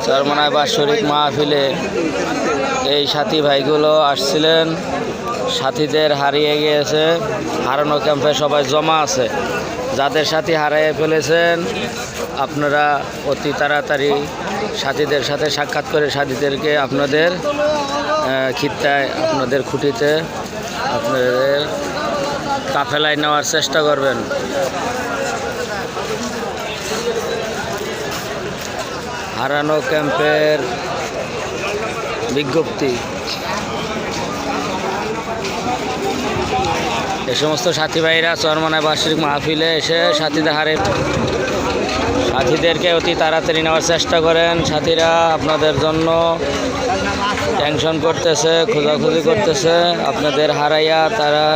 চরমনায় বাৎসরিক মাহফিলে এই সাথী ভাইগুলো আসছিলেন। সাথীদের হারিয়ে গিয়েছে, হারানো ক্যাম্পে সবাই জমা আছে। যাদের সাথী হারিয়ে ফেলেছেন আপনারা অতি তাড়াতাড়ি সাথীদের সাথে সাক্ষাৎ করে সাথীদেরকে আপনাদের খিত্তায়, আপনাদের খুঁটিতে, আপনাদের কাফেলায় নেওয়ার চেষ্টা করবেন। হারানো ক্যাম্পের বিজ্ঞপ্তি। এ সমস্ত সাথী ভাইরা চরমনায় বার্ষিক মাহফিলে এসে সাথীদেরকে অতি তাড়াতাড়ি নেওয়ার চেষ্টা করেন। সাথীরা আপনাদের জন্য টেনশন করতেছে, খোঁজাখুঁজি করতেছে। আপনাদের হারাইয়া তারা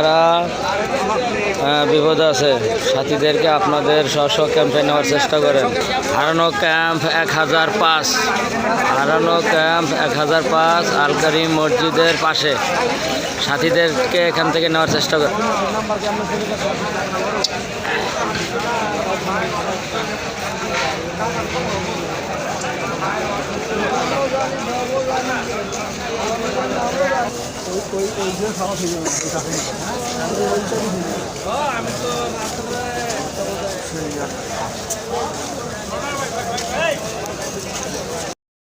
বিপদ আছে। সাথীদেরকে আপনাদের স্ব ক্যাম্পে নেওয়ার চেষ্টা করেন। হারানো ক্যাম্প 1005, হারানো ক্যাম্প 1005 আল কারিম মসজিদের পাশে। সাথীদেরকে এখান থেকে নেওয়ার চেষ্টা করেন। আমি তো